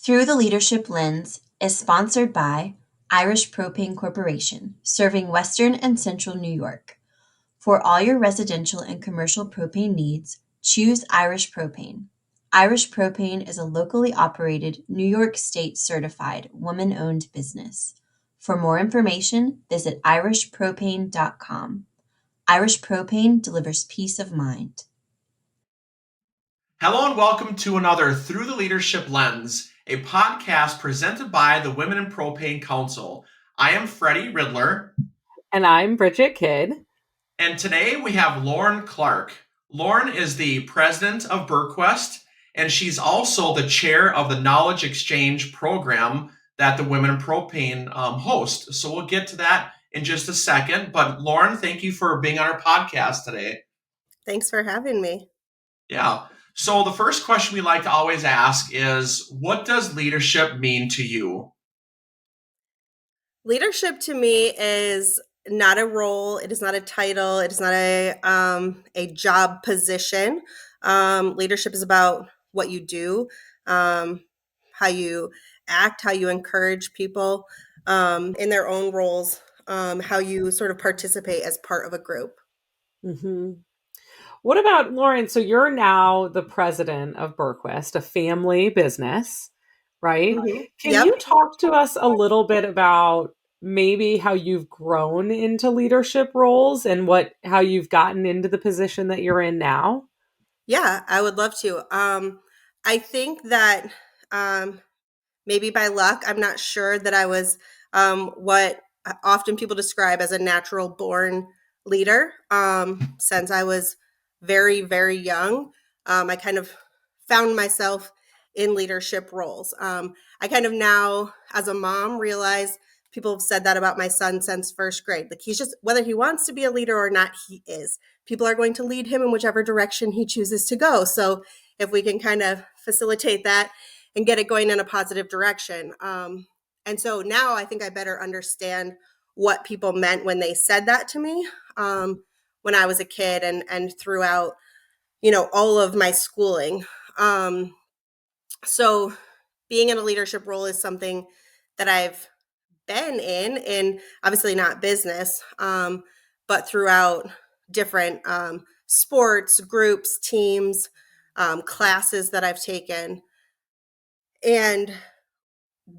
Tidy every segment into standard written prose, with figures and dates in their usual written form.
Through the Leadership Lens is sponsored by Irish Propane Corporation, serving Western and Central New York. For all your residential and commercial propane needs, choose Irish Propane. Irish Propane is a locally operated, New York State certified, woman-owned business. For more information, visit irishpropane.com. Irish Propane delivers peace of mind. Hello and welcome to another Through the Leadership Lens, a podcast presented by the Women in Propane Council. I am Freddie Riddler. And I'm Bridget Kidd. And today we have Lauren Clark. Lauren is the president of BurkWest, and she's also the chair of the Knowledge Exchange program that the Women in Propane host. So we'll get to that in just a second. But Lauren, thank you for being on our podcast today. Thanks for having me. Yeah. So the first question we like to always ask is, what does leadership mean to you? Leadership to me is not a role. It is not a title. It is not a job position. Leadership is about what you do, how you act, how you encourage people in their own roles, how you sort of participate as part of a group. Mm-hmm. What about Lauren? So you're now the president of BurkWest, a family business, right? Mm-hmm. Can you talk to us a little bit about maybe how you've grown into leadership roles and how you've gotten into the position that you're in now? Yeah, I would love to. I think that maybe by luck, I'm not sure that I was what often people describe as a natural born leader. Since I was very, very young, I kind of found myself in leadership roles. I kind of now, as a mom, realize people have said that about my son since first grade. Like, he's just, whether he wants to be a leader or not, he is. People are going to lead him in whichever direction he chooses to go. So if we can kind of facilitate that and get it going in a positive direction. And so now I think I better understand what people meant when they said that to me when I was a kid and throughout, all of my schooling. So being in a leadership role is something that I've been in obviously not business, but throughout different sports, groups, teams, classes that I've taken. And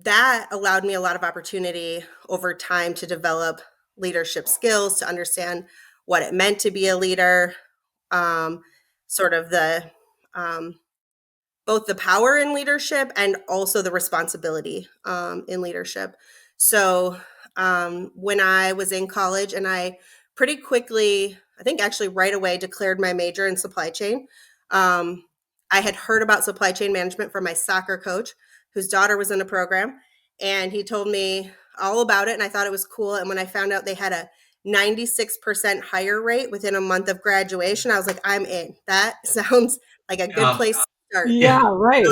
that allowed me a lot of opportunity over time to develop leadership skills, to understand what it meant to be a leader, sort of the both the power in leadership and also the responsibility in leadership. So when I was in college, and I pretty quickly, I think actually right away, declared my major in supply chain. I had heard about supply chain management from my soccer coach, whose daughter was in a program, and he told me all about it, and I thought it was cool. And when I found out they had a 96% hire rate within a month of graduation, I was like, I'm in. That sounds like a good place to start. Yeah, right.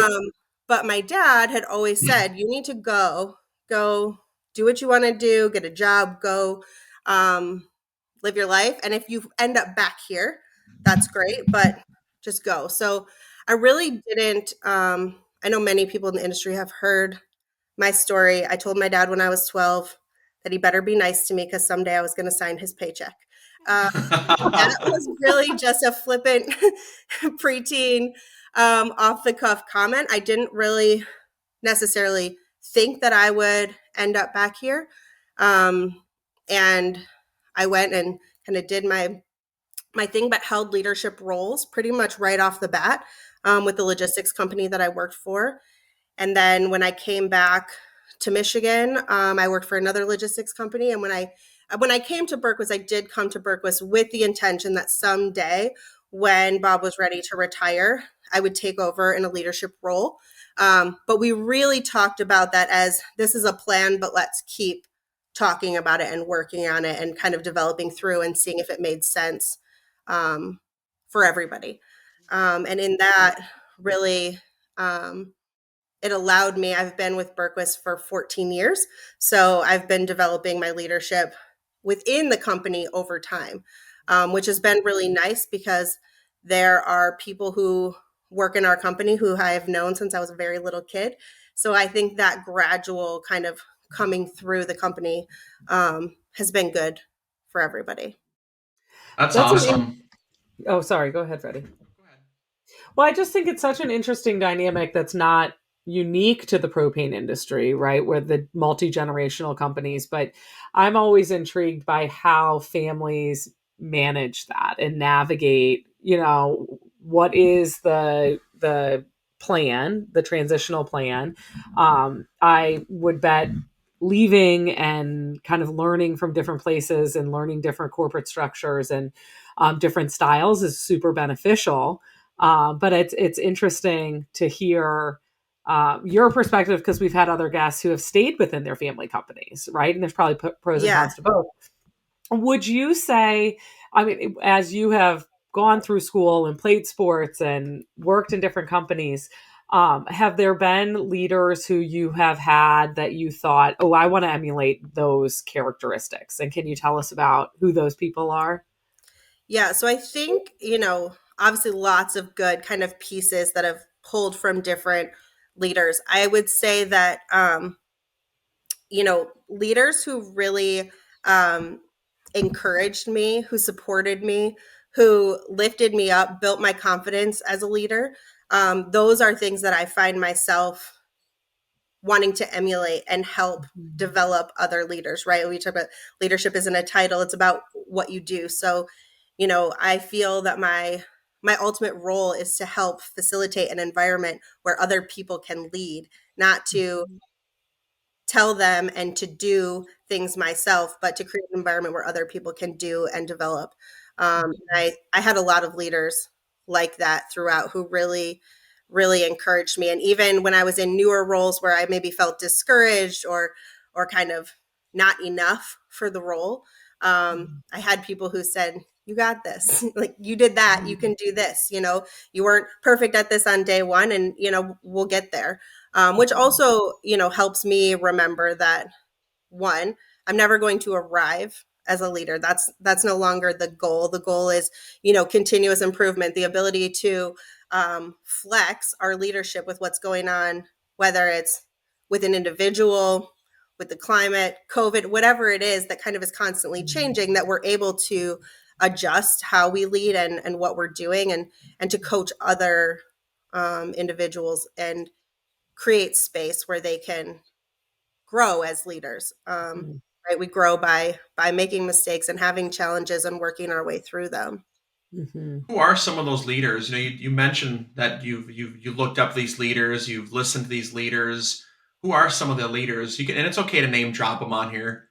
But my dad had always said, you need to go do what you want to do, get a job, go live your life. And if you end up back here, that's great, but just go. So I really didn't, I know many people in the industry have heard my story. I told my dad when I was 12 that he better be nice to me because someday I was going to sign his paycheck. That was really just a flippant preteen, off the cuff comment. I didn't really necessarily think that I would end up back here. And I went and kind of did my thing, but held leadership roles pretty much right off the bat with the logistics company that I worked for. And then when I came back to Michigan, I worked for another logistics company. And when I came to BurkWest, I did come to BurkWest with the intention that someday, when Bob was ready to retire, I would take over in a leadership role. But we really talked about that as, this is a plan, but let's keep talking about it and working on it and kind of developing through and seeing if it made sense for everybody. And in that, really, it allowed me, I've been with BurkWest for 14 years. So I've been developing my leadership within the company over time, which has been really nice because there are people who work in our company who I have known since I was a very little kid. So I think that gradual kind of coming through the company has been good for everybody. That's That's awesome. Oh, sorry. Go ahead, Freddie. Go ahead. Well, I just think it's such an interesting dynamic that's not unique to the propane industry, right? Where the multi generational companies, but I'm always intrigued by how families manage that and navigate. What is the plan, the transitional plan? I would bet leaving and kind of learning from different places and learning different corporate structures and different styles is super beneficial. But it's interesting to hear your perspective, because we've had other guests who have stayed within their family companies, right? And there's probably pros and Yeah. cons to both. Would you say, I mean, as you have gone through school and played sports and worked in different companies, have there been leaders who you have had that you thought, oh, I want to emulate those characteristics? And can you tell us about who those people are? Yeah. So I think, obviously lots of good kind of pieces that have pulled from different leaders. I would say that, leaders who really encouraged me, who supported me, who lifted me up, built my confidence as a leader. Those are things that I find myself wanting to emulate and help develop other leaders, right? We talk about leadership isn't a title, it's about what you do. So, I feel that my ultimate role is to help facilitate an environment where other people can lead, not to tell them and to do things myself, but to create an environment where other people can do and develop. I had a lot of leaders like that throughout who really, really encouraged me. And even when I was in newer roles where I maybe felt discouraged or kind of not enough for the role, I had people who said, "You got this. Like you did that. You can do this. You weren't perfect at this on day one, and we'll get there." Which also, helps me remember that one, I'm never going to arrive as a leader. That's no longer the goal. The goal is, continuous improvement, the ability to flex our leadership with what's going on, whether it's with an individual, with the climate, COVID, whatever it is that kind of is constantly changing, that we're able to adjust how we lead and what we're doing and to coach other individuals and create space where they can grow as leaders. Right, we grow by making mistakes and having challenges and working our way through them. Mm-hmm. Who are some of those leaders? You mentioned that you looked up these leaders, you've listened to these leaders. Who are some of the leaders? You can, and it's okay to name drop them on here.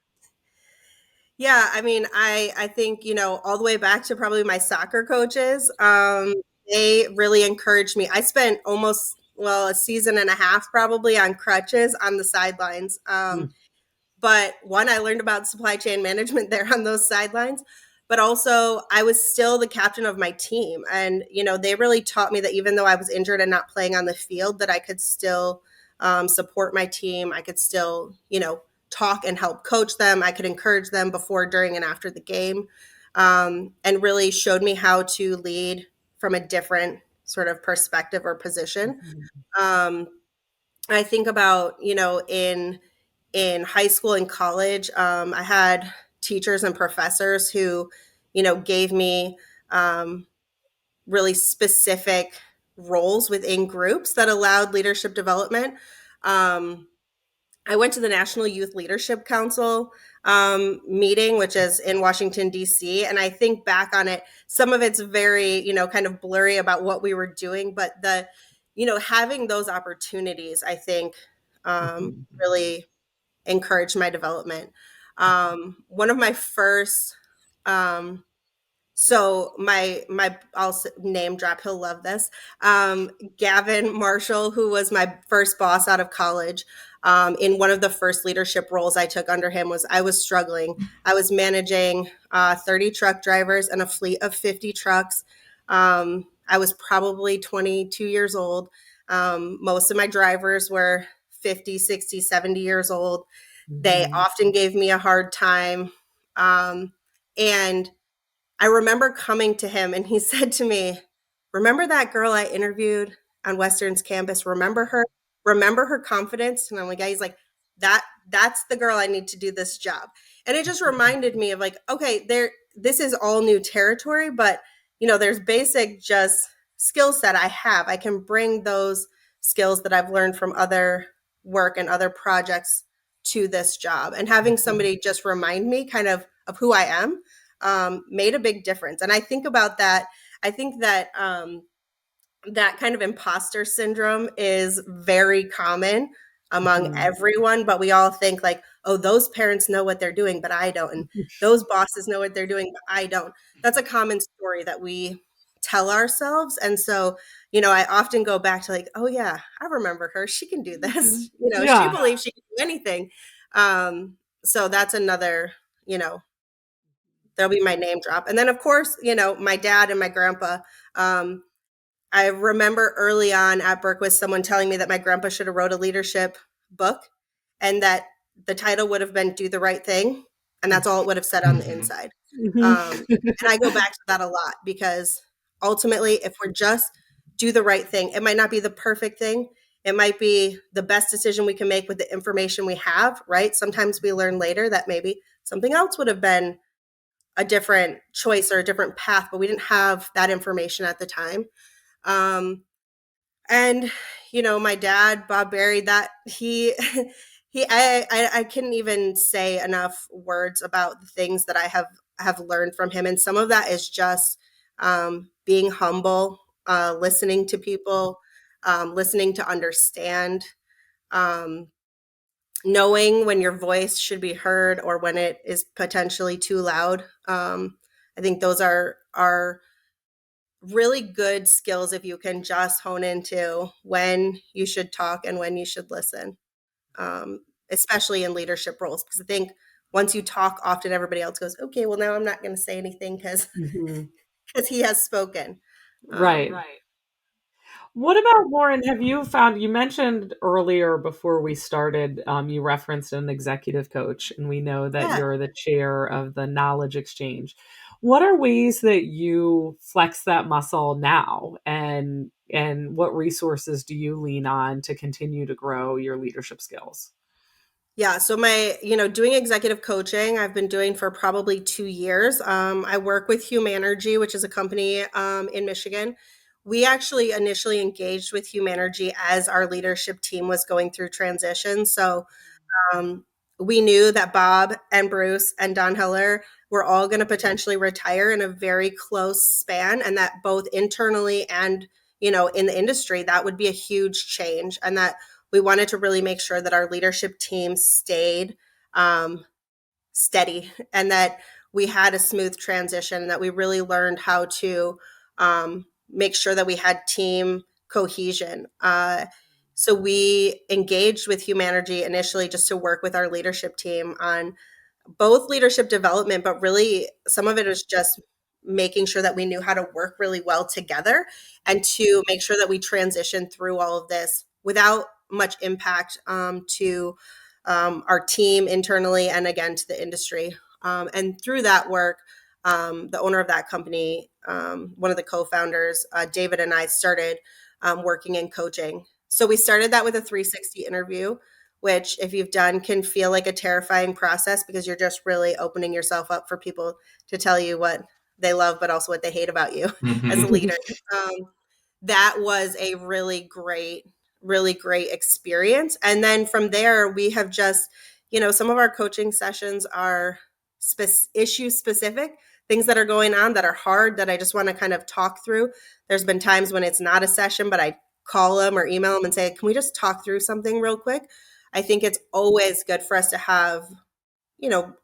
Yeah, I mean, I think all the way back to probably my soccer coaches. They really encouraged me. I spent almost a season and a half probably on crutches on the sidelines. But one, I learned about supply chain management there on those sidelines. But also, I was still the captain of my team. And, they really taught me that even though I was injured and not playing on the field, that I could still support my team. I could still, talk and help coach them. I could encourage them before, during, and after the game. And really showed me how to lead from a different sort of perspective or position. I think about, in high school and college, I had teachers and professors who, gave me really specific roles within groups that allowed leadership development. I went to the National Youth Leadership Council meeting, which is in Washington, D.C. And I think back on it, some of it's very, kind of blurry about what we were doing. But having those opportunities, I think, really encouraged my development. One of my first, so my I'll name drop. He'll love this. Gavin Marshall, who was my first boss out of college. In one of the first leadership roles I took under him I was struggling. I was managing 30 truck drivers and a fleet of 50 trucks. I was probably 22 years old. Most of my drivers were 50, 60, 70 years old. They often gave me a hard time. And I remember coming to him and he said to me, "Remember that girl I interviewed on Western's campus? Remember her? remember her confidence. And I'm like, yeah, he's like, that's the girl I need to do this job. And it just reminded me of like, okay, this is all new territory, but there's basic just skill set I have. I can bring those skills that I've learned from other work and other projects to this job. And having somebody just remind me kind of who I am made a big difference. And I think about that. I think that that kind of imposter syndrome is very common among everyone, but we all think like, oh, those parents know what they're doing, but I don't. And those bosses know what they're doing, but I don't. That's a common story that we tell ourselves. And so, I often go back to like, oh yeah, I remember her. She can do this. She believes she can do anything. So that's another, there'll be my name drop. And then of course, my dad and my grandpa, I remember early on at Berkwist, someone telling me that my grandpa should have wrote a leadership book and that the title would have been Do the Right Thing. And that's all it would have said on the inside. And I go back to that a lot because ultimately, if we're just do the right thing, it might not be the perfect thing. It might be the best decision we can make with the information we have, right? Sometimes we learn later that maybe something else would have been a different choice or a different path, but we didn't have that information at the time. And my dad, Bob Barry, that I couldn't even say enough words about the things that I have learned from him. And some of that is just being humble, listening to people, listening to understand, knowing when your voice should be heard or when it is potentially too loud. I think those are really good skills if you can just hone into when you should talk and when you should listen, especially in leadership roles. Because I think once you talk, often everybody else goes, okay, well, now I'm not going to say anything because he has spoken. Right. What about Lauren? Have you found, you mentioned earlier before we started, you referenced an executive coach, and we know that you're the chair of the Knowledge Exchange. What are ways that you flex that muscle now, and what resources do you lean on to continue to grow your leadership skills? Yeah, so my, doing executive coaching, I've been doing for probably 2 years. I work with Humanergy, which is a company in Michigan. We actually initially engaged with Humanergy as our leadership team was going through transition. So we knew that Bob and Bruce and Don Heller were all going to potentially retire in a very close span, and that both internally and, in the industry, that would be a huge change, and that we wanted to really make sure that our leadership team stayed steady and that we had a smooth transition, that we really learned how to make sure that we had team cohesion. So we engaged with Humanergy initially just to work with our leadership team on both leadership development, but really some of it is just making sure that we knew how to work really well together and to make sure that we transitioned through all of this without much impact to our team internally and again to the industry. And through that work, the owner of that company, one of the co-founders, David, and I started working in coaching. So we started that with a 360 interview, which if you've done can feel like a terrifying process because you're just really opening yourself up for people to tell you what they love, but also what they hate about you as a leader. That was a really great experience. And then from there, we have just, some of our coaching sessions are issue specific, things that are going on that are hard that I just want to kind of talk through. There's been times when it's not a session, but I call them or email them and say, can we just talk through something real quick? I think it's always good for us to have,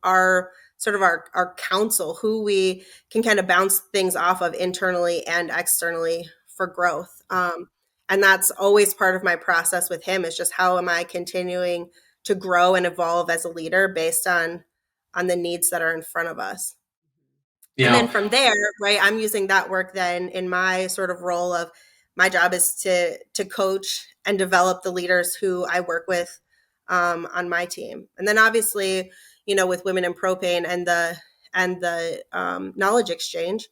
our sort of our counsel, who we can kind of bounce things off of internally and externally for growth. And that's always part of my process with him is just how am I continuing to grow and evolve as a leader based on the needs that are in front of us. Yeah. And then from there, right, I'm using that work then in my sort of role of my job is to coach and develop the leaders who I work with on my team. And then obviously, with Women in Propane and the Knowledge Exchange,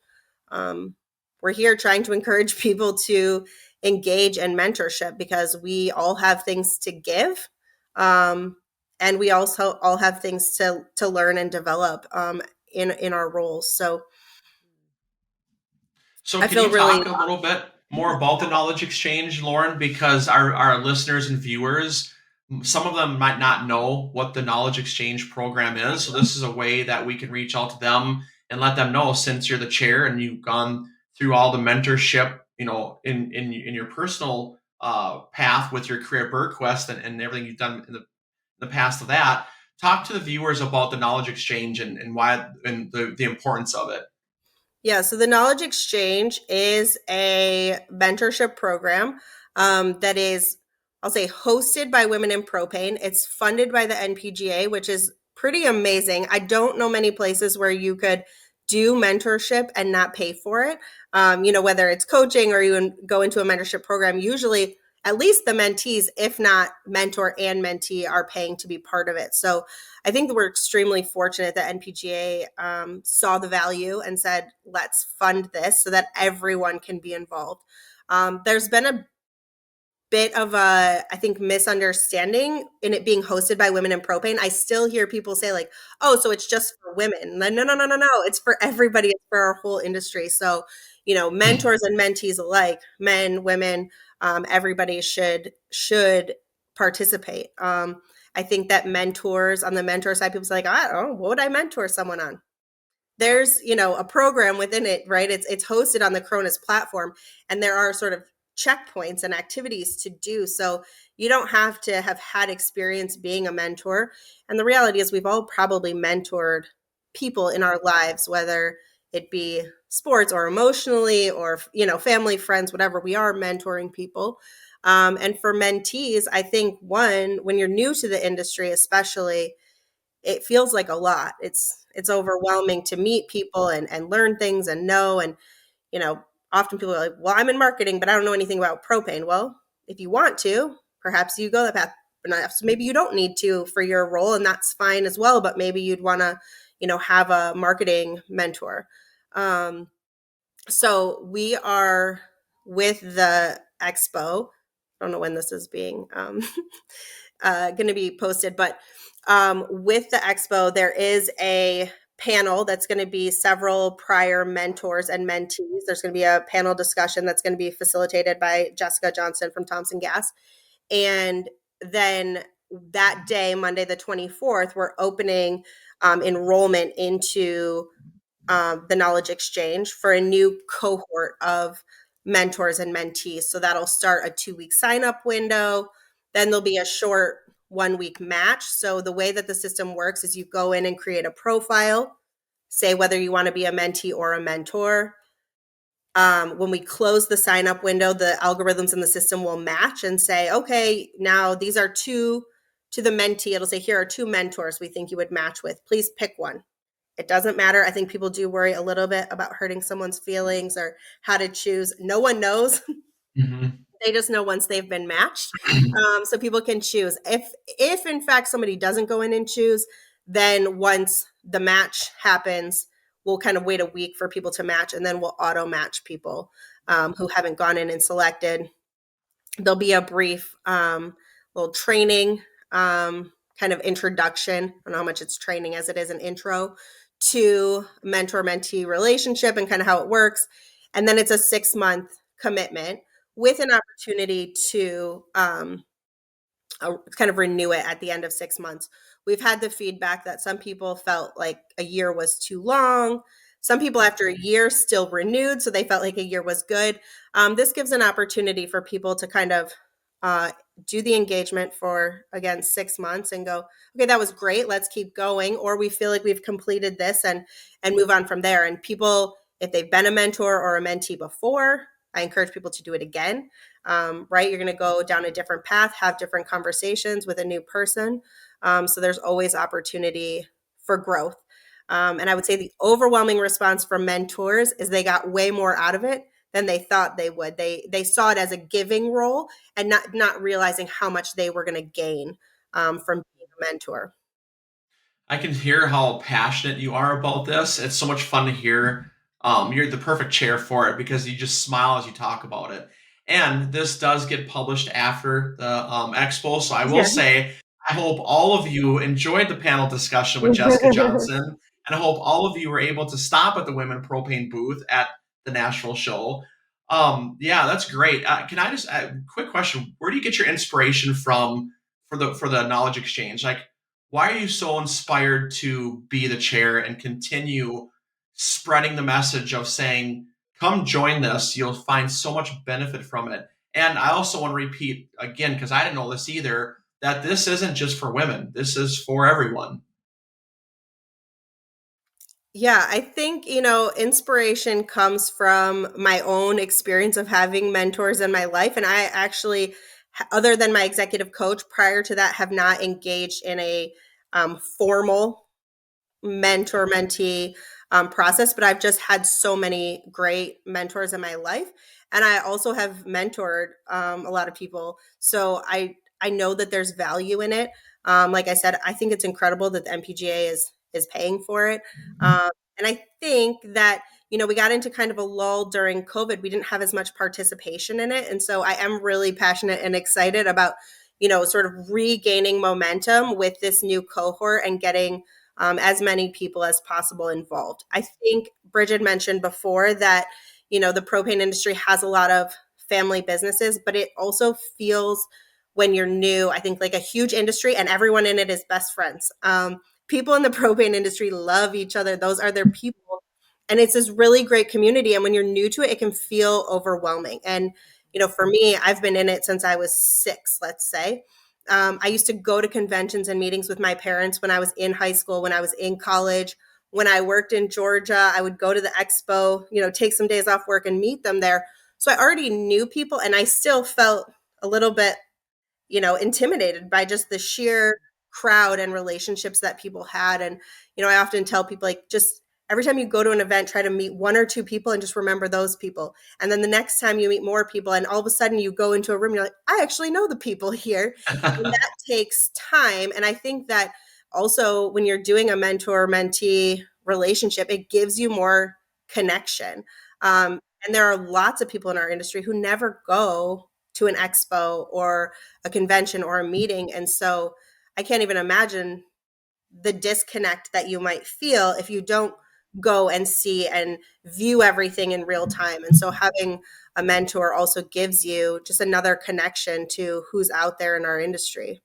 we're here trying to encourage people to, engage in mentorship, because we all have things to give. And we also all have things to learn and develop in our roles. So So I can feel you really, talk a little bit more about the knowledge exchange, Lauren? Because our listeners and viewers, some of them might not know what the knowledge exchange program is. So this is a way that we can reach out to them and let them know, since you're the chair and you've gone through all the mentorship, in your personal path with your career at BurQuest, and everything you've done in the past of that. Talk to the viewers about the knowledge exchange and why and the importance of it. yeah. So the Knowledge Exchange is a mentorship program that is, I'll say, hosted by Women in Propane. It's funded by the NPGA, which is pretty amazing. I don't know many places where you could do mentorship and not pay for it. Whether it's coaching or you go into a mentorship program, usually at least the mentees, if not mentor and mentee, are paying to be part of it. So I think that we're extremely fortunate that NPGA saw the value and said, let's fund this so that everyone can be involved. There's been a bit of a, I think, misunderstanding in it being hosted by Women in Propane. I still hear people say like, oh, so it's just for women. No, no, no, no, no. It's for everybody. It's for our whole industry. So, mentors and mentees alike, men, women, everybody should participate. I think that mentors, on the mentor side, people say like, I don't know, what would I mentor someone on? There's, a program within it, right? It's hosted on the Cronus platform, and there are sort of checkpoints and activities to do. So you don't have to have had experience being a mentor. And the reality is we've all probably mentored people in our lives, whether it be sports or emotionally or, family, friends, whatever. We are mentoring people. And for mentees, I think when you're new to the industry, especially, it feels like a lot. It's overwhelming to meet people and learn things and know. And, often people are like, well, I'm in marketing, but I don't know anything about propane. Well, if you want to, perhaps you go that path. But maybe you don't need to for your role, and that's fine as well. But maybe you'd want to, have a marketing mentor. So we are with the expo. I don't know when this is being going to be posted, but with the expo, there is a panel that's going to be several prior mentors and mentees. There's going to be a panel discussion that's going to be facilitated by Jessica Johnson from Thompson Gas. And then that day, Monday the 24th, we're opening enrollment into the Knowledge Exchange for a new cohort of mentors and mentees. So that'll start a 2-week sign-up window. Then there'll be a short 1-week match. So the way that the system works is you go in and create a profile, say whether you want to be a mentee or a mentor. When we close the sign-up window, the algorithms in the system will match and say, okay, now these are two to the mentee. It'll say, here are 2 mentors we think you would match with. Please pick one. It doesn't matter. I think people do worry a little bit about hurting someone's feelings or how to choose. No one knows. Mm-hmm. They just know once they've been matched. So people can choose. If in fact somebody doesn't go in and choose, then once the match happens, we'll kind of wait a week for people to match, and then we'll auto match people who haven't gone in and selected. There'll be a brief little training kind of introduction. I don't know how much it's training as it is an intro to mentor-mentee relationship and kind of how it works. And then it's a 6-month commitment with an opportunity to kind of renew it at the end of 6 months. We've had the feedback that some people felt like a year was too long. Some people after a year still renewed, so they felt like a year was good. This gives an opportunity for people to kind of do the engagement for, again, 6 months and go, okay, that was great. Let's keep going. Or we feel like we've completed this and move on from there. And people, if they've been a mentor or a mentee before, I encourage people to do it again, right? You're going to go down a different path, have different conversations with a new person. So there's always opportunity for growth. And I would say the overwhelming response from mentors is they got way more out of it than they thought they would. They saw it as a giving role and not realizing how much they were going to gain from being a mentor. I can hear how passionate you are about this. It's so much fun to hear. You're the perfect chair for it because you just smile as you talk about it. And this does get published after the expo. So I will Yeah. say, I hope all of you enjoyed the panel discussion with Jessica Johnson. And I hope all of you were able to stop at the Women Propane booth at the Nashville show. Yeah, that's great. Can I just quick question? Where do you get your inspiration from for the knowledge exchange? Like, why are you so inspired to be the chair and continue spreading the message of saying, come join this, you'll find so much benefit from it. And I also want to repeat again, because I didn't know this either, that this isn't just for women, this is for everyone. Yeah, I think, inspiration comes from my own experience of having mentors in my life. And I actually, other than my executive coach, prior to that, have not engaged in a formal mentor mentee process, but I've just had so many great mentors in my life. And I also have mentored a lot of people. So I know that there's value in it. Like I said, I think it's incredible that the MPGA is paying for it. And I think that, we got into kind of a lull during COVID. We didn't have as much participation in it. And so I am really passionate and excited about, sort of regaining momentum with this new cohort and getting as many people as possible involved. I think Bridget mentioned before that, the propane industry has a lot of family businesses, but it also feels when you're new, I think like a huge industry and everyone in it is best friends. People in the propane industry love each other. Those are their people. And it's this really great community. And when you're new to it, it can feel overwhelming. And, for me, I've been in it since I was 6, let's say. I used to go to conventions and meetings with my parents when I was in high school, when I was in college. When I worked in Georgia, I would go to the expo, take some days off work and meet them there. So I already knew people and I still felt a little bit, intimidated by just the sheer crowd and relationships that people had. And, I often tell people like just every time you go to an event, try to meet 1 or 2 people and just remember those people. And then the next time you meet more people and all of a sudden you go into a room, you're like, I actually know the people here. And that takes time. And I think that also when you're doing a mentor mentee relationship, it gives you more connection. And there are lots of people in our industry who never go to an expo or a convention or a meeting. And so I can't even imagine the disconnect that you might feel if you don't go and see and view everything in real time. And so having a mentor also gives you just another connection to who's out there in our industry.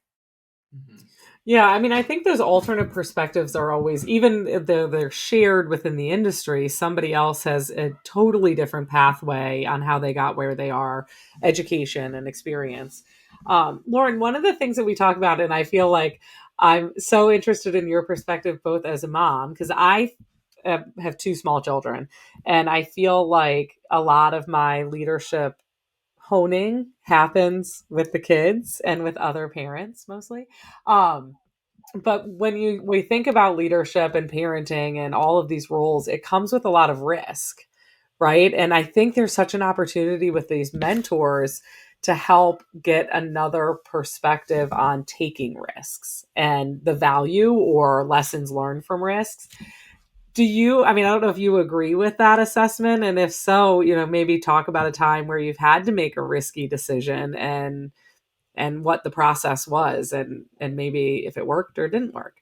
Mhm. Yeah, I mean, I think those alternate perspectives are always, even though they're shared within the industry, somebody else has a totally different pathway on how they got where they are, education and experience. Lauren, one of the things that we talk about, and I feel like I'm so interested in your perspective, both as a mom, because I have 2 small children, and I feel like a lot of my leadership honing happens with the kids and with other parents mostly. Um, but when we think about leadership and parenting and all of these roles, it comes with a lot of risk, right? And I think there's such an opportunity with these mentors to help get another perspective on taking risks and the value or lessons learned from risks. I mean, I don't know if you agree with that assessment. And if so, maybe talk about a time where you've had to make a risky decision and what the process was and maybe if it worked or didn't work.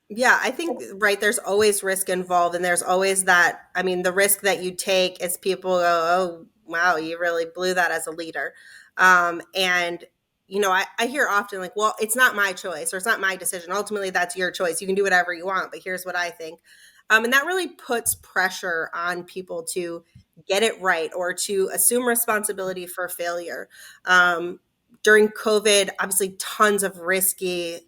Yeah, I think, right, there's always risk involved. And there's always that, I mean, the risk that you take is people go, oh, wow, you really blew that as a leader. And, I hear often like, well, it's not my choice or it's not my decision. Ultimately, that's your choice. You can do whatever you want, but here's what I think. And that really puts pressure on people to get it right or to assume responsibility for failure. During COVID, obviously, tons of risky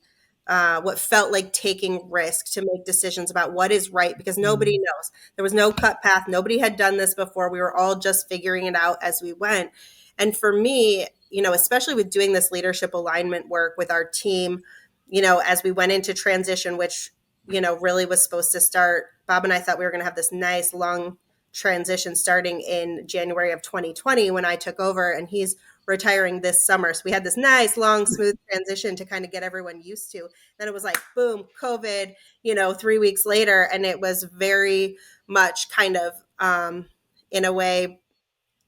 what felt like taking risk to make decisions about what is right because nobody knows. There was no cut path. Nobody had done this before. We were all just figuring it out as we went. And for me, especially with doing this leadership alignment work with our team, as we went into transition, which, really was supposed to start, Bob and I thought we were going to have this nice long transition starting in January of 2020 when I took over, and he's retiring this summer. So we had this nice, long, smooth transition to kind of get everyone used to. Then it was like, boom, COVID, 3 weeks later. And it was very much kind of, in a way,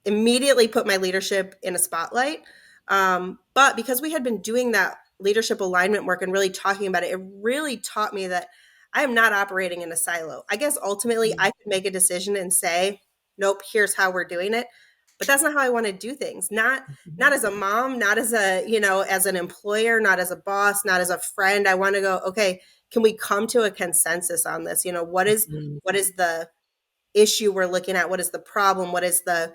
immediately put my leadership in a spotlight. But because we had been doing that leadership alignment work and really talking about it, it really taught me that I am not operating in a silo. I guess ultimately I could make a decision and say, nope, here's how we're doing it. But that's not how I want to do things. Not as a mom, not as a, as an employer, not as a boss, not as a friend. I want to go, okay, can we come to a consensus on this? What is the issue we're looking at? What is the problem? What is the,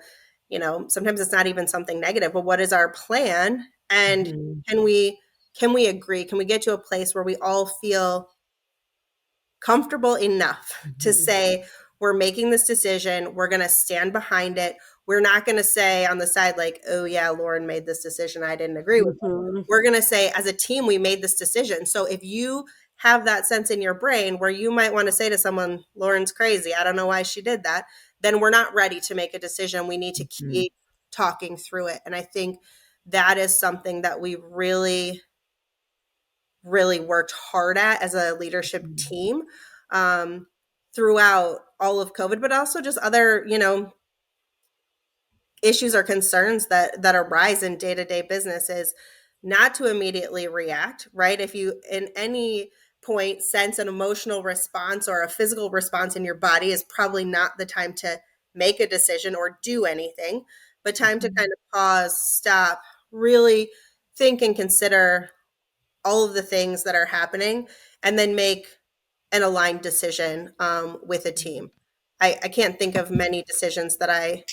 sometimes it's not even something negative, but what is our plan? And can we agree? Can we get to a place where we all feel comfortable enough to say, we're making this decision, we're going to stand behind it. We're not going to say on the side, like, oh yeah, Lauren made this decision, I didn't agree with it. We're going to say, as a team, we made this decision. So if you have that sense in your brain where you might want to say to someone, Lauren's crazy, I don't know why she did that, then we're not ready to make a decision. We need to keep talking through it. And I think that is something that we really worked hard at as a leadership team throughout all of COVID, but also just other, issues or concerns that arise in day-to-day business, is not to immediately react, right? If you in any point sense an emotional response or a physical response in your body, is probably not the time to make a decision or do anything, but time to kind of pause, stop, really think and consider all of the things that are happening, and then make an aligned decision with a team. I can't think of many decisions that I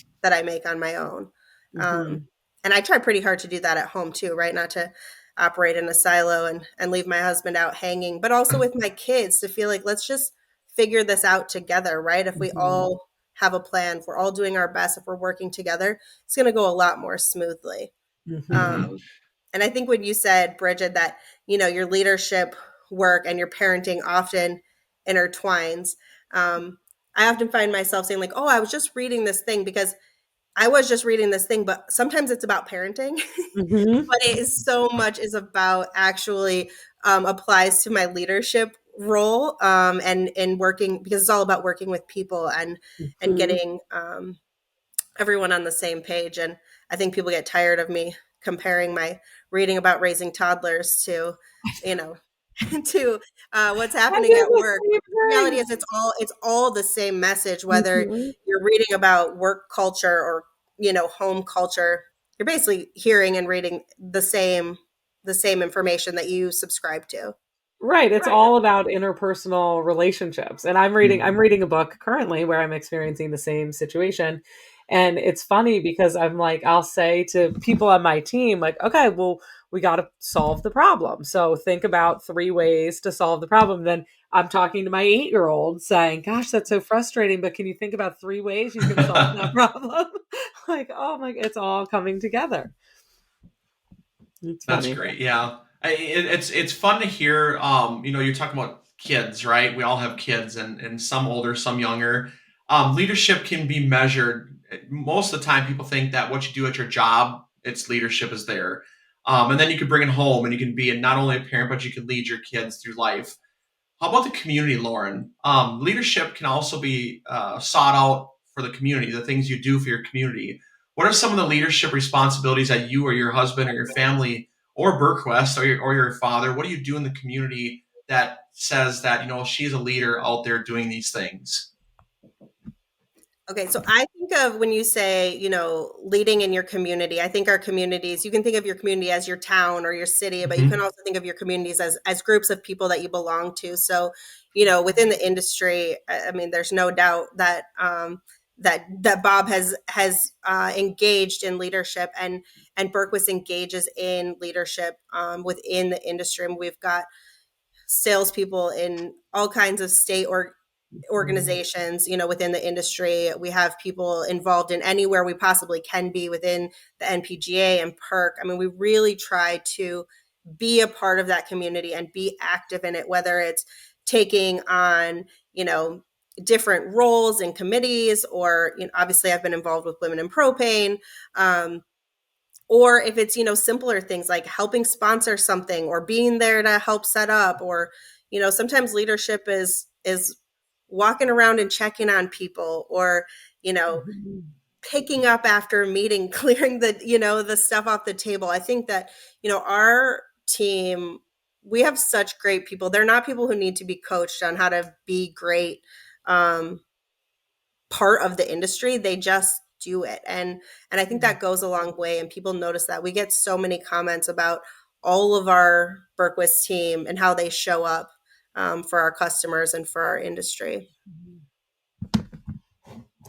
make on my own. And I try pretty hard to do that at home too, right? Not to operate in a silo and leave my husband out hanging, but also with my kids to feel like, let's just figure this out together, right? If we all have a plan, if we're all doing our best, if we're working together, it's going to go a lot more smoothly. And I think when you said, Bridget, that, your leadership work and your parenting often intertwines, I often find myself saying, like, oh, I was just reading this thing, because I was just reading this thing, but sometimes it's about parenting, but it is so much is about actually applies to my leadership role and in working, because it's all about working with people and getting everyone on the same page. And I think people get tired of me comparing my reading about raising toddlers to, to what's happening at work. The reality is it's all the same message, whether you're reading about work culture or, home culture. You're basically hearing and reading the same information that you subscribe to. Right. It's all about interpersonal relationships. And I'm reading a book currently where I'm experiencing the same situation. And it's funny because I'm like, I'll say to people on my team, like, okay, well, we got to solve the problem. So think about 3 ways to solve the problem. Then I'm talking to my 8-year-old saying, gosh, that's so frustrating, but can you think about 3 ways you can solve that problem? Like, oh my, it's all coming together. That's great. Yeah. It's fun to hear. You're talking about kids, right? We all have kids, and some older, some younger. Leadership can be measured. Most of the time, people think that what you do at your job, its leadership is there. And then you can bring it home, and you can be not only a parent, but you can lead your kids through life. How about the community, Lauren? Leadership can also be sought out for the community, the things you do for your community. What are some of the leadership responsibilities that you or your husband or your family or BurQuest or your father, what do you do in the community that says that, she's a leader out there doing these things? Okay, so I think of when you say, leading in your community, I think our communities, you can think of your community as your town or your city, but you can also think of your communities as groups of people that you belong to. So, within the industry, I mean, there's no doubt that that Bob has engaged in leadership, and BurQuest engages in leadership within the industry. And we've got salespeople in all kinds of state organizations, within the industry. We have people involved in anywhere we possibly can be within the NPGA and PERC. I mean, we really try to be a part of that community and be active in it, whether it's taking on, different roles in committees, or, obviously I've been involved with Women in Propane, or if it's, simpler things like helping sponsor something or being there to help set up, or, sometimes leadership is walking around and checking on people, or, picking up after a meeting, clearing the stuff off the table. I think that, our team, we have such great people. They're not people who need to be coached on how to be great part of the industry. They just do it. And I think that goes a long way. And people notice that. We get so many comments about all of our Berquist team and how they show up for our customers and for our industry.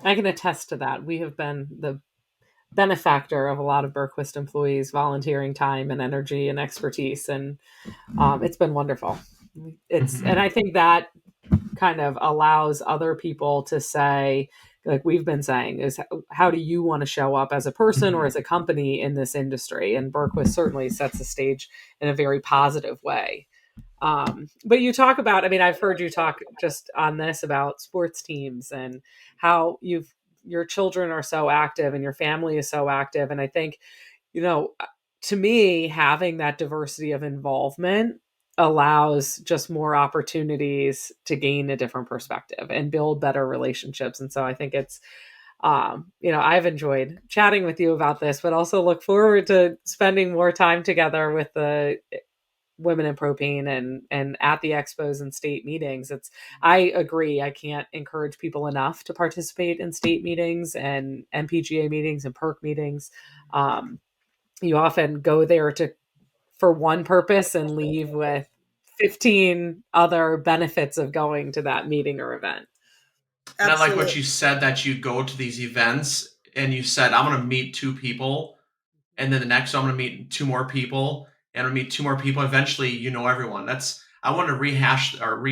I can attest to that. We have been the benefactor of a lot of Berquist employees volunteering time and energy and expertise, and it's been wonderful. And I think that kind of allows other people to say, like we've been saying, is how do you want to show up as a person or as a company in this industry? And Berquist certainly sets the stage in a very positive way. But you talk about, I've heard you talk just on this about sports teams and how your children are so active and your family is so active. And I think, to me, having that diversity of involvement allows just more opportunities to gain a different perspective and build better relationships. And so I think it's, I've enjoyed chatting with you about this, but also look forward to spending more time together with the Women in Propane and at the expos and state meetings. I agree. I can't encourage people enough to participate in state meetings and MPGA meetings and PERC meetings. You often go there for one purpose and leave with 15 other benefits of going to that meeting or event. And I like what you said, that you go to these events and you said, I'm going to meet 2 people. And then the next, I'm going to meet 2 more people. And I'll meet 2 more people. Eventually, everyone. I want to rehash or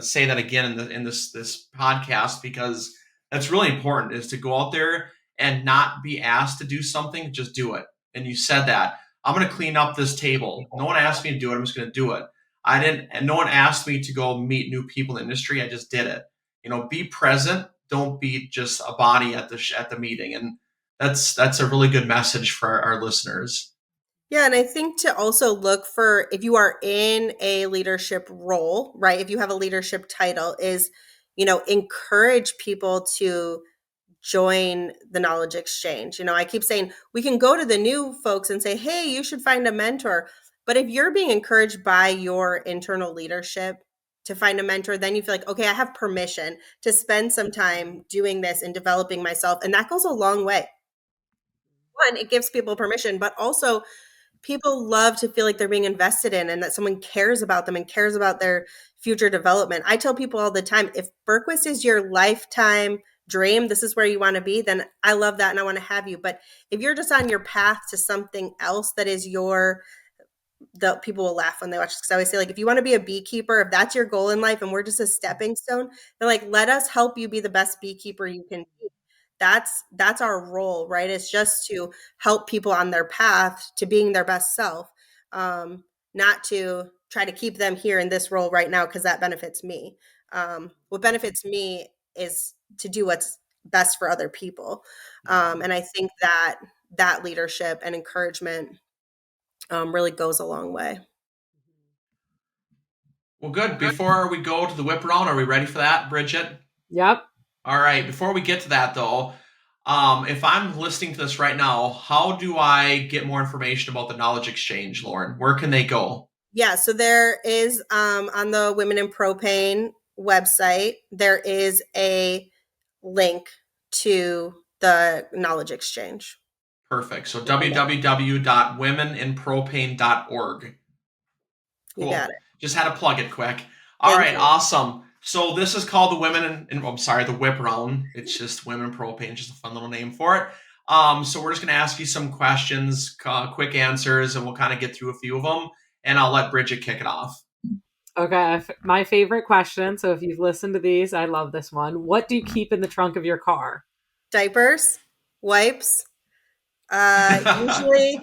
say that again in this podcast, because that's really important, is to go out there and not be asked to do something, just do it. And you said that. I'm going to clean up this table. No one asked me to do it. I'm just going to do it. And no one asked me to go meet new people in the industry. I just did it. Be present. Don't be just a body at the meeting. And that's a really good message for our listeners. Yeah. And I think to also look for, if you are in a leadership role, right? If you have a leadership title, is, encourage people to join the knowledge exchange. I keep saying we can go to the new folks and say, hey, you should find a mentor. But if you're being encouraged by your internal leadership to find a mentor, then you feel like, okay, I have permission to spend some time doing this and developing myself. And that goes a long way. One, it gives people permission, but also people love to feel like they're being invested in and that someone cares about them and cares about their future development. I tell people all the time, if Berquist is your lifetime dream, this is where you want to be, then I love that and I want to have you. But if you're just on your path to something else that is the people will laugh when they watch this, because I always say, like, if you want to be a beekeeper, if that's your goal in life and we're just a stepping stone, then like, let us help you be the best beekeeper you can be. That's our role, right? It's just to help people on their path to being their best self, not to try to keep them here in this role right now because that benefits me. What benefits me is to do what's best for other people. And I think that leadership and encouragement really goes a long way. Well, good. Before we go to the whip around, are we ready for that, Bridget? Yep. All right. Before we get to that, though, if I'm listening to this right now, how do I get more information about the Knowledge Exchange, Lauren? Where can they go? Yeah, so there is on the Women in Propane website, there is a link to the Knowledge Exchange. Perfect. So www.womeninpropane.org. Cool. You got it. Just had to plug it quick. All right, awesome. So this is called the the Whip Round. It's just Women in Propane, just a fun little name for it. So we're just going to ask you some questions, quick answers, and we'll kind of get through a few of them. And I'll let Bridget kick it off. Okay, my favorite question. So if you've listened to these, I love this one. What do you keep in the trunk of your car? Diapers, wipes. Usually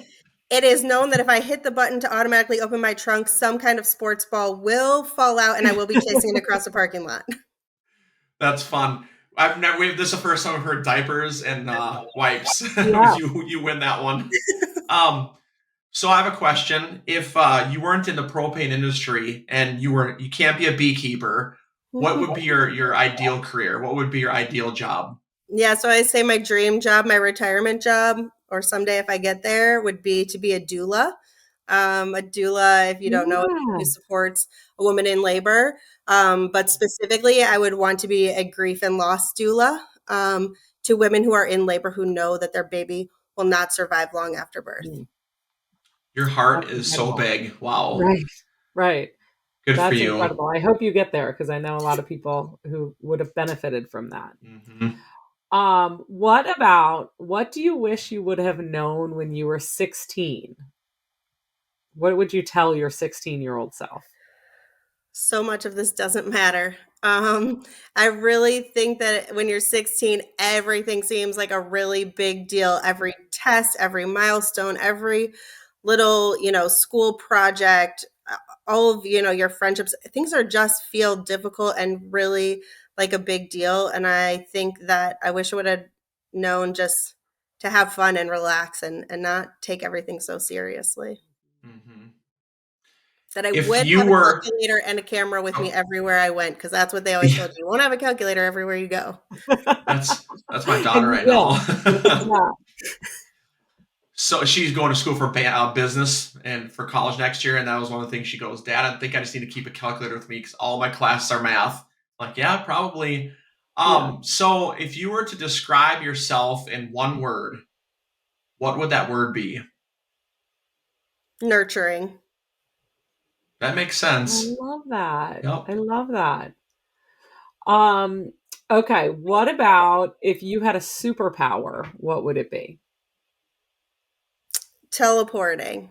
it is known that if I hit the button to automatically open my trunk, some kind of sports ball will fall out and I will be chasing it across the parking lot. That's fun. This is the first time I've heard diapers and wipes. Yeah. You win that one. So I have a question. If you weren't in the propane industry and you can't be a beekeeper, what would be your ideal career? What would be your ideal job? Yeah, so I say my dream job, my retirement job, or someday if I get there, would be to be a doula. A doula, if you don't know, who supports a woman in labor. But specifically, I would want to be a grief and loss doula to women who are in labor who know that their baby will not survive long after birth. Your heart That's is so incredible. big. Wow. Right. Good for That's you. incredible. I hope you get there because I know a lot of people who would have benefited from that. What do you wish you would have known when you were 16? What would you tell your 16-year-old self? So much of this doesn't matter. I really think that when you're 16, everything seems like a really big deal. Every test, every milestone, every little, school project, all of, your friendships, things are just feel difficult and really like a big deal. And I think that I wish I would have known just to have fun and relax and not take everything so seriously. That I If would you have a were- calculator and a camera with me everywhere I went, because that's what they always told you. You won't have a calculator everywhere you go. That's my daughter right now. Yeah. So she's going to school for business and for college next year, and that was one of the things she goes, Dad, I think I just need to keep a calculator with me because all my classes are math. I'm like, yeah, probably. So if you were to describe yourself in one word, what would that word be? Nurturing. That makes sense. I love that. Yep. I love that. Okay, what about if you had a superpower, what would it be? Teleporting.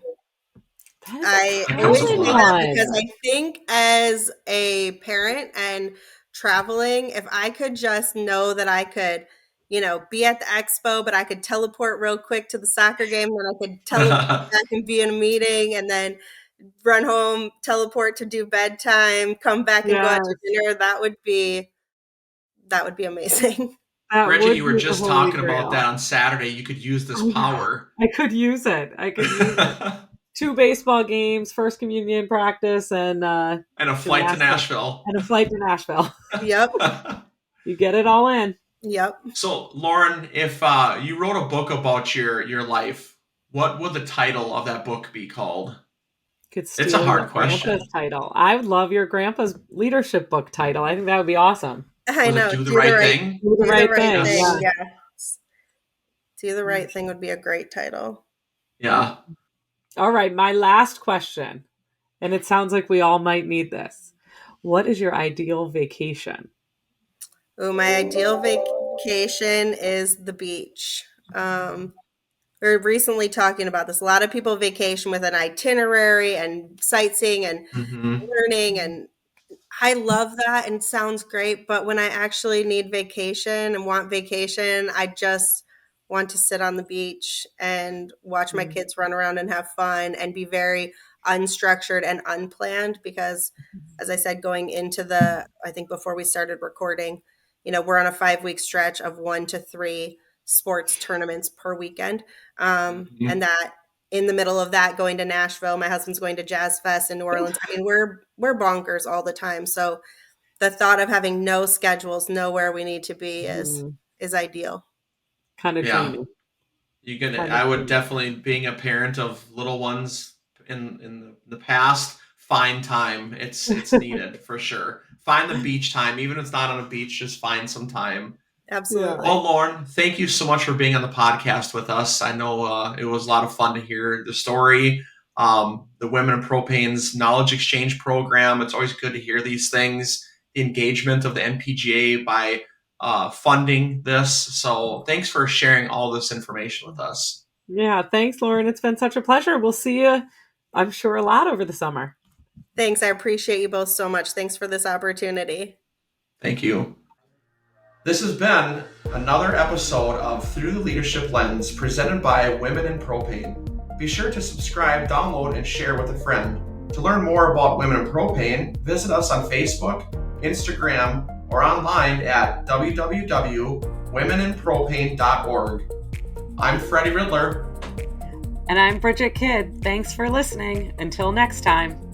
That is I always good say one. that because I think as a parent and traveling, if I could just know that I could, be at the expo, but I could teleport real quick to the soccer game, then I could teleport back and be in a meeting and then run home, teleport to do bedtime, come back and go out to dinner, that would be amazing. Bridget, you were just talking about that on Saturday. You could use this power. I could use it. 2 baseball games, first communion practice, and a flight to Nashville. Yep. You get it all in. Yep. So, Lauren, if you wrote a book about your life, what would the title of that book be called? It's a hard question. Title. I would love your grandpa's leadership book title. I think that would be awesome. I know. Do the right thing. Do the right thing. Yeah. Do the right thing would be a great title. Yeah. All right. My last question, and it sounds like we all might need this. What is your ideal vacation? Oh, my ideal vacation is the beach. We're recently talking about this. A lot of people vacation with an itinerary and sightseeing and learning, and I love that and sounds great. But when I actually need vacation and want vacation, I just want to sit on the beach and watch my kids run around and have fun and be very unstructured and unplanned because, as I said, going into I think before we started recording, we're on a 5-week stretch of 1 to 3 sports tournaments per weekend. And that in the middle of that, going to Nashville, my husband's going to Jazz Fest in New Orleans. I mean, we're bonkers all the time. So the thought of having no schedules, know where we need to be is ideal. Kind of dreamy. I would definitely, being a parent of little ones in the past, find time. It's needed for sure. Find the beach time, even if it's not on a beach. Just find some time. Absolutely. Well, Lauren, thank you so much for being on the podcast with us. I know it was a lot of fun to hear the story. The Women in Propane's Knowledge Exchange Program. It's always good to hear these things. The engagement of the NPGA by funding this. So thanks for sharing all this information with us. Yeah, thanks, Lauren. It's been such a pleasure. We'll see you, I'm sure, a lot over the summer. Thanks. I appreciate you both so much. Thanks for this opportunity. Thank you. This has been another episode of Through the Leadership Lens presented by Women in Propane. Be sure to subscribe, download, and share with a friend. To learn more about Women in Propane, visit us on Facebook, Instagram, or online at www.womeninpropane.org. I'm Freddie Riddler. And I'm Bridget Kidd. Thanks for listening. Until next time.